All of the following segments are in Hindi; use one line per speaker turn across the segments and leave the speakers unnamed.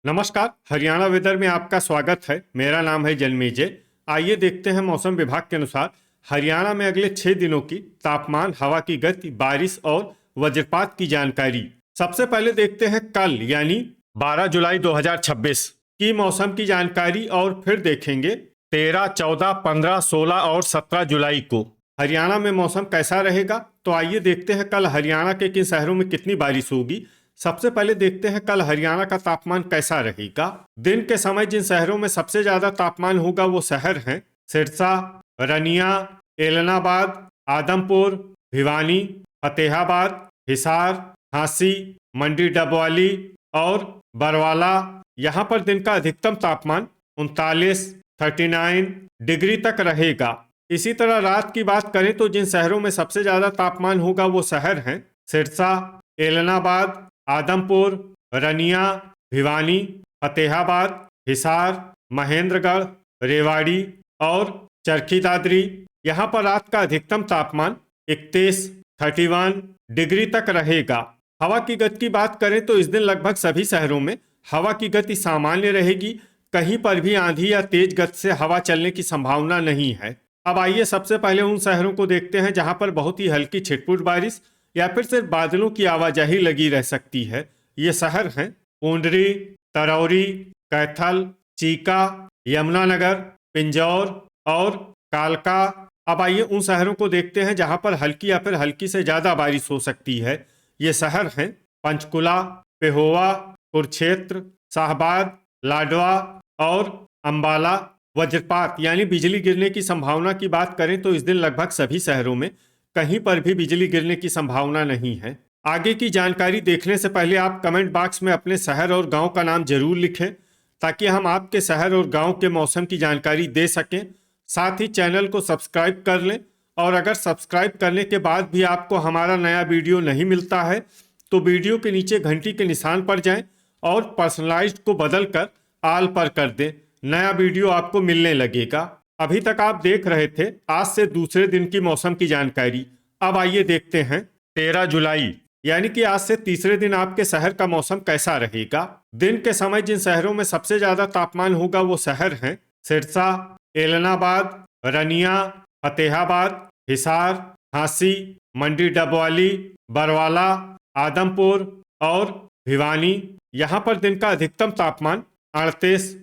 नमस्कार। हरियाणा वेदर में आपका स्वागत है। मेरा नाम है जन्मेजय। आइए देखते हैं मौसम विभाग के अनुसार हरियाणा में अगले 6 दिनों की तापमान, हवा की गति, बारिश और वज्रपात की जानकारी। सबसे पहले देखते हैं कल यानी 12 जुलाई 2026 की मौसम की जानकारी और फिर देखेंगे 13, 14, 15, 16 और 17 जुलाई को हरियाणा में मौसम कैसा रहेगा। तो आइए देखते हैं कल हरियाणा के किन शहरों में कितनी बारिश होगी। सबसे पहले देखते हैं कल हरियाणा का तापमान कैसा रहेगा। दिन के समय जिन शहरों में सबसे ज्यादा तापमान होगा वो शहर हैं सिरसा, रनिया, एलनाबाद, आदमपुर, भिवानी, फतेहाबाद, हिसार, झांसी, मंडी डबवाली और बरवाला। यहाँ पर दिन का अधिकतम तापमान 39 डिग्री तक रहेगा। इसी तरह रात की बात करें तो जिन शहरों में सबसे ज्यादा तापमान होगा वो शहर हैं सिरसा, एलनाबाद, आदमपुर, रनिया, भिवानी, फतेहाबाद, हिसार, महेंद्रगढ़, रेवाड़ी और चरखी दादरी। यहाँ पर रात का अधिकतम तापमान 31 डिग्री तक रहेगा। हवा की गति की बात करें तो इस दिन लगभग सभी शहरों में हवा की गति सामान्य रहेगी। कहीं पर भी आंधी या तेज गति से हवा चलने की संभावना नहीं है। अब आइए सबसे पहले उन शहरों को देखते हैं जहां पर बहुत ही हल्की छिटपुट बारिश या फिर सिर्फ बादलों की आवाजाही लगी रह सकती है। ये शहर हैं पूंडरी, तरौरी, कैथल, चीका, यमुनानगर, पिंजौर और कालका। अब आइए उन शहरों को देखते हैं जहां पर हल्की या फिर हल्की से ज्यादा बारिश हो सकती है। ये शहर हैं पंचकुला, पेहोवा, कुरुक्षेत्र, शाहबाद, लाडवा और अंबाला। वज्रपात यानी बिजली गिरने की संभावना की बात करें तो इस दिन लगभग सभी शहरों में कहीं पर भी बिजली गिरने की संभावना नहीं है। आगे की जानकारी देखने से पहले आप कमेंट बॉक्स में अपने शहर और गांव का नाम जरूर लिखें ताकि हम आपके शहर और गांव के मौसम की जानकारी दे सकें। साथ ही चैनल को सब्सक्राइब कर लें और अगर सब्सक्राइब करने के बाद भी आपको हमारा नया वीडियो नहीं मिलता है तो वीडियो के नीचे घंटी के निशान पर जाएं और पर्सनलाइज्ड को बदल कर आल पर कर दें। नया वीडियो आपको मिलने लगेगा। अभी तक आप देख रहे थे आज से दूसरे दिन की मौसम की जानकारी। अब आइए देखते हैं 13 जुलाई यानी कि आज से तीसरे दिन आपके शहर का मौसम कैसा रहेगा। दिन के समय जिन शहरों में सबसे ज्यादा तापमान होगा वो शहर हैं सिरसा, एलनाबाद, रनिया, फतेहाबाद, हिसार, झांसी, मंडी डबवाली, बरवाला, आदमपुर और भिवानी। यहाँ पर दिन का अधिकतम तापमान 38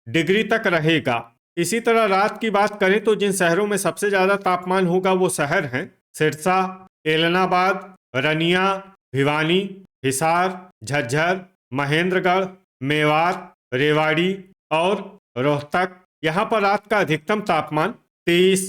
डिग्री तक रहेगा। इसी तरह रात की बात करें तो जिन शहरों में सबसे ज्यादा तापमान होगा वो शहर हैं सिरसा, एलनाबाद, रनिया, भिवानी, हिसार, झज्जर, महेंद्रगढ़, मेवात, रेवाड़ी और रोहतक। यहाँ पर रात का अधिकतम तापमान 30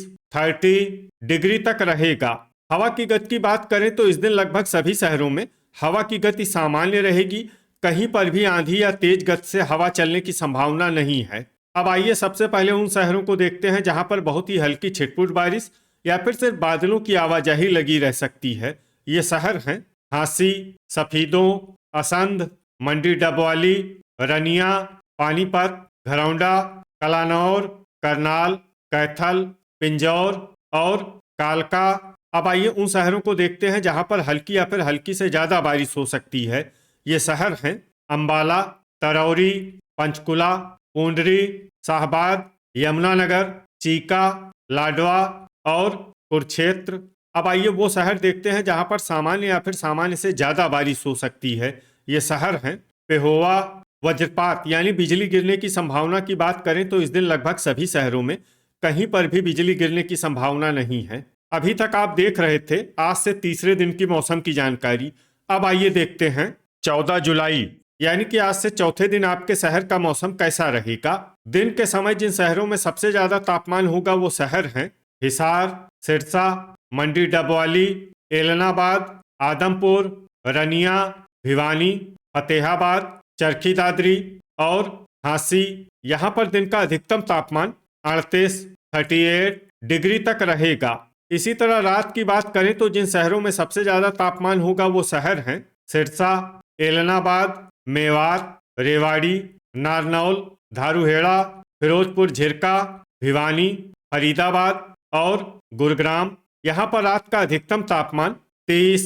डिग्री तक रहेगा। हवा की गति की बात करें तो इस दिन लगभग सभी शहरों में हवा की गति सामान्य रहेगी। कहीं पर भी आंधी या तेज गति से हवा चलने की संभावना नहीं है। अब आइए सबसे पहले उन शहरों को देखते हैं जहां पर बहुत ही हल्की छिटपुट बारिश या फिर सिर्फ बादलों की आवाजाही लगी रह सकती है। ये शहर हैं झांसी, सफीदों, असंध, मंडी डबवाली, रनिया, पानीपत, घरौंडा, कलानौर, करनाल, कैथल, पिंजौर और कालका। अब आइए उन शहरों को देखते हैं जहां पर हल्की या फिर हल्की से ज्यादा बारिश हो सकती है। ये शहर हैं अंबाला, तरौरी, पंचकुला, पूंडरी, शाहबाद, यमुनानगर, चीका, लाडवा और कुरुक्षेत्र। अब आइए वो शहर देखते हैं जहां पर सामान्य या फिर सामान्य से ज्यादा बारिश हो सकती है। ये शहर हैं पेहोवा। वज्रपात यानी बिजली गिरने की संभावना की बात करें तो इस दिन लगभग सभी शहरों में कहीं पर भी बिजली गिरने की संभावना नहीं है। अभी तक आप देख रहे थे आज से तीसरे दिन की मौसम की जानकारी। अब आइए देखते हैं 14 जुलाई यानी कि आज से चौथे दिन आपके शहर का मौसम कैसा रहेगा। दिन के समय जिन शहरों में सबसे ज्यादा तापमान होगा वो शहर हैं हिसार, सिरसा, मंडी डबवाली, एलनाबाद, आदमपुर, रनिया, भिवानी, फतेहाबाद, चरखी दादरी और झांसी। यहाँ पर दिन का अधिकतम तापमान 38 डिग्री तक रहेगा। इसी तरह रात की बात करें तो जिन शहरों में सबसे ज्यादा तापमान होगा वो शहर हैं सिरसा, एलनाबाद, मेवात, रेवाड़ी, नारनौल, धारूहेड़ा, फिरोजपुर झिरका, भिवानी, फरीदाबाद और गुरुग्राम। यहाँ पर रात का अधिकतम तापमान 30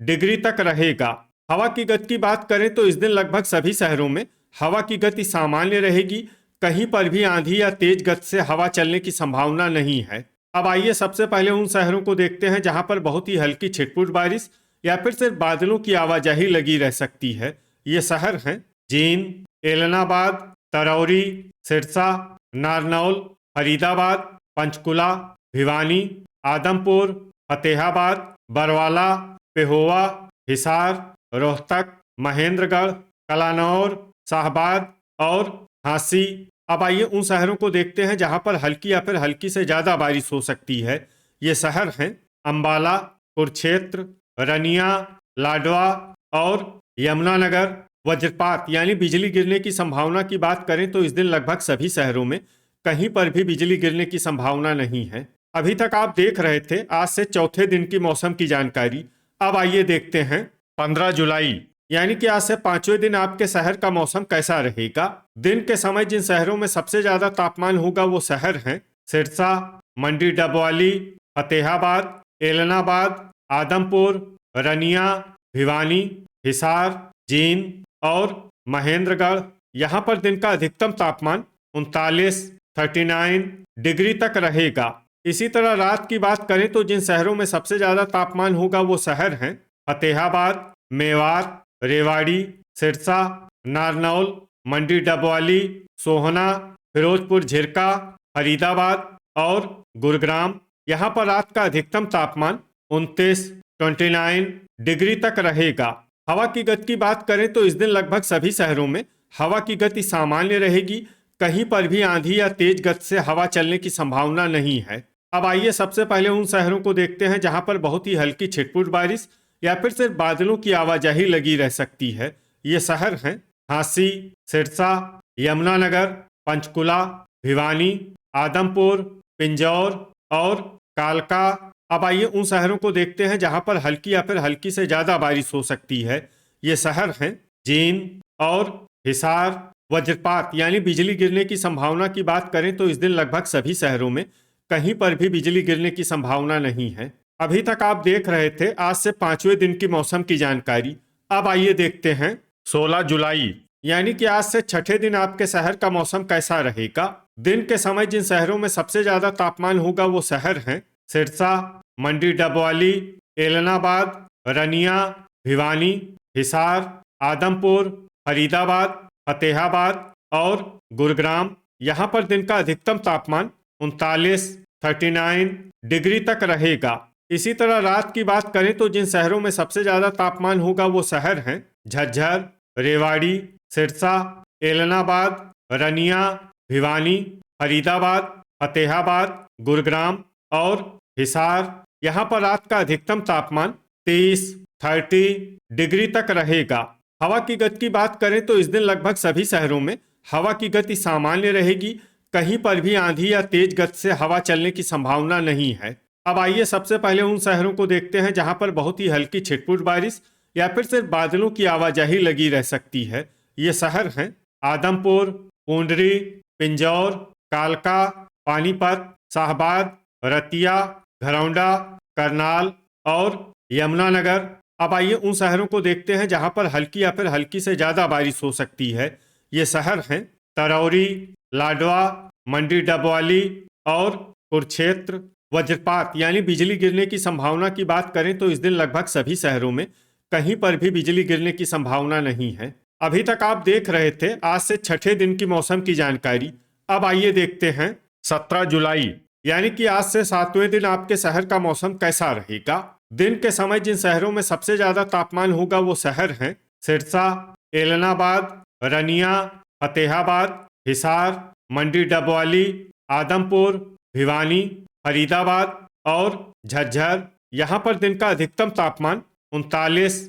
डिग्री तक रहेगा। हवा की गति की बात करें तो इस दिन लगभग सभी शहरों में हवा की गति सामान्य रहेगी। कहीं पर भी आंधी या तेज गति से हवा चलने की संभावना नहीं है। अब आइए सबसे पहले उन शहरों को देखते हैं जहां पर बहुत ही हल्की छिटपुट बारिश या फिर सिर्फ बादलों की आवाजाही लगी रह सकती है। ये शहर हैं जींद, एलनाबाद, तरौरी, सिरसा, नारनौल, फरीदाबाद, पंचकुला, भिवानी, आदमपुर, फतेहाबाद, बरवाला, पेहोवा, हिसार, रोहतक, महेंद्रगढ़, कलानौर, शाहबाद और झांसी। अब आइए उन शहरों को देखते हैं जहां पर हल्की या फिर हल्की से ज्यादा बारिश हो सकती है। ये शहर हैं अंबाला, कुरुक्षेत्र, रनिया, लाडवा और यमुनानगर। वज्रपात यानी बिजली गिरने की संभावना की बात करें तो इस दिन लगभग सभी शहरों में कहीं पर भी बिजली गिरने की संभावना नहीं है। अभी तक आप देख रहे थे आज से चौथे दिन की मौसम की जानकारी। अब आइए देखते हैं 15 जुलाई यानी कि आज से पांचवें दिन आपके शहर का मौसम कैसा रहेगा। दिन के समय जिन शहरों में सबसे ज्यादा तापमान होगा वो शहर हैं सिरसा, मंडी डबवाली, फतेहाबाद, एलनाबाद, आदमपुर, रनिया, भिवानी, हिसार, जींद और महेंद्रगढ़। यहाँ पर दिन का अधिकतम तापमान 39 डिग्री तक रहेगा। इसी तरह रात की बात करें तो जिन शहरों में सबसे ज्यादा तापमान होगा वो शहर हैं फतेहाबाद, मेवात, रेवाड़ी, सिरसा, नारनौल, मंडी डबवाली, सोहना, फिरोजपुर झिरका, फरीदाबाद और गुरुग्राम। यहाँ पर रात का अधिकतम तापमान 29 डिग्री तक रहेगा। हवा की गति की बात करें तो इस दिन लगभग सभी शहरों में हवा की गति सामान्य रहेगी। कहीं पर भी आंधी या तेज गति से हवा चलने की संभावना नहीं है। अब आइए सबसे पहले उन शहरों को देखते हैं जहां पर बहुत ही हल्की छिटपुट बारिश या फिर सिर्फ बादलों की आवाजाही लगी रह सकती है। ये शहर हैं झांसी, सिरसा, यमुनानगर, पंचकुला, भिवानी, आदमपुर, पिंजौर और कालका। अब आइए उन शहरों को देखते हैं जहां पर हल्की या फिर हल्की से ज्यादा बारिश हो सकती है। ये शहर हैं जींद और हिसार। वज्रपात यानी बिजली गिरने की संभावना की बात करें तो इस दिन लगभग सभी शहरों में कहीं पर भी बिजली गिरने की संभावना नहीं है। अभी तक आप देख रहे थे आज से पांचवें दिन की मौसम की जानकारी। अब आइए देखते हैं 16 जुलाई यानी कि आज से छठे दिन आपके शहर का मौसम कैसा रहेगा। दिन के समय जिन शहरों में सबसे ज्यादा तापमान होगा वो शहर हैं सिरसा, मंडी डबवाली, एलनाबाद, रनिया, भिवानी, हिसार, आदमपुर, फरीदाबाद, फतेहाबाद और गुरुग्राम। यहाँ पर दिन का अधिकतम तापमान 39 डिग्री तक रहेगा। इसी तरह रात की बात करें तो जिन शहरों में सबसे ज्यादा तापमान होगा वो शहर हैं झज्जर, रेवाड़ी, सिरसा, एलनाबाद, रनिया, भिवानी, फरीदाबाद, फतेहाबाद, गुरुग्राम और हिसार। यहाँ पर रात का अधिकतम तापमान 30 डिग्री तक रहेगा। हवा की गति की बात करें तो इस दिन लगभग सभी शहरों में हवा की गति सामान्य रहेगी। कहीं पर भी आंधी या तेज गति से हवा चलने की संभावना नहीं है। अब आइए सबसे पहले उन शहरों को देखते हैं जहां पर बहुत ही हल्की छिटपुट बारिश या फिर सिर्फ बादलों की आवाजाही लगी रह सकती है। ये शहर हैं आदमपुर, पूंडरी, पिंजौर, कालका, पानीपत, शाहबाद, रतिया, घरौंडा, करनाल और यमुनानगर। अब आइए उन शहरों को देखते हैं जहां पर हल्की या फिर हल्की से ज्यादा बारिश हो सकती है। ये शहर हैं तरौरी, लाडवा, मंडी डबवाली और कुरुक्षेत्र। वज्रपात यानी बिजली गिरने की संभावना की बात करें तो इस दिन लगभग सभी शहरों में कहीं पर भी बिजली गिरने की संभावना नहीं है। अभी तक आप देख रहे थे आज से छठे दिन की मौसम की जानकारी। अब आइए देखते हैं 17 जुलाई यानी कि आज से सातवें दिन आपके शहर का मौसम कैसा रहेगा। दिन के समय जिन शहरों में सबसे ज्यादा तापमान होगा वो शहर हैं सिरसा, एलनाबाद, रनिया, फतेहाबाद, हिसार, मंडी डबवाली, आदमपुर, भिवानी, फरीदाबाद और झज्जर। यहाँ पर दिन का अधिकतम तापमान 39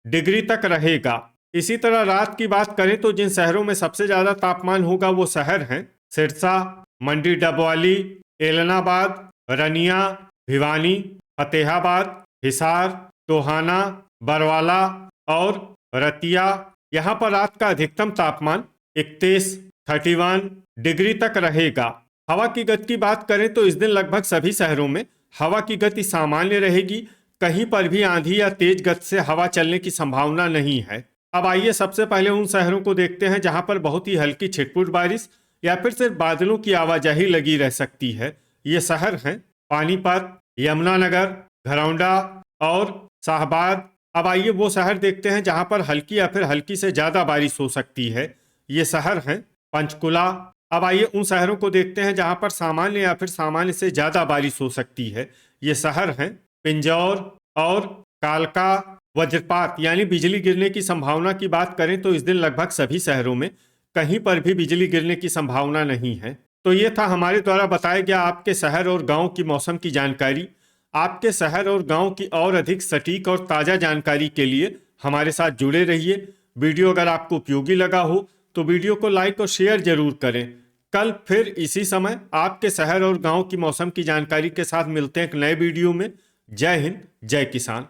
डिग्री तक रहेगा। इसी तरह रात की बात करें तो जिन शहरों में सबसे ज्यादा तापमान होगा वो शहर हैं सिरसा, मंडी डबवाली, एलनाबाद, रनिया, भिवानी, फतेहाबाद, हिसार, टोहाना, बरवाला और रतिया। यहाँ पर रात का अधिकतम तापमान 31 डिग्री तक रहेगा। हवा की गति की बात करें तो इस दिन लगभग सभी शहरों में हवा की गति सामान्य रहेगी। कहीं पर भी आंधी या तेज गति से हवा चलने की संभावना नहीं है। अब आइए सबसे पहले उन शहरों को देखते हैं जहां पर बहुत ही हल्की छिटपुट बारिश या फिर सिर्फ बादलों की आवाजाही लगी रह सकती है। ये शहर हैं पानीपत, यमुनानगर, घरौंडा और शाहबाद। अब आइए वो शहर देखते हैं जहां पर हल्की या फिर हल्की से ज्यादा बारिश हो सकती है। ये शहर हैं पंचकुला। अब आइए उन शहरों को देखते हैं जहां पर सामान्य या फिर सामान्य से ज्यादा बारिश हो सकती है। ये शहर हैं पिंजौर और कालका। वज्रपात यानी बिजली गिरने की संभावना की बात करें तो इस दिन लगभग सभी शहरों में कहीं पर भी बिजली गिरने की संभावना नहीं है। तो ये था हमारे द्वारा बताया गया आपके शहर और गांव की मौसम की जानकारी। आपके शहर और गांव की और अधिक सटीक और ताज़ा जानकारी के लिए हमारे साथ जुड़े रहिए। वीडियो अगर आपको उपयोगी लगा हो तो वीडियो को लाइक और शेयर जरूर करें। कल फिर इसी समय आपके शहर और गांव की मौसम की जानकारी के साथ मिलते हैं एक नए वीडियो में। जय हिंद, जय किसान।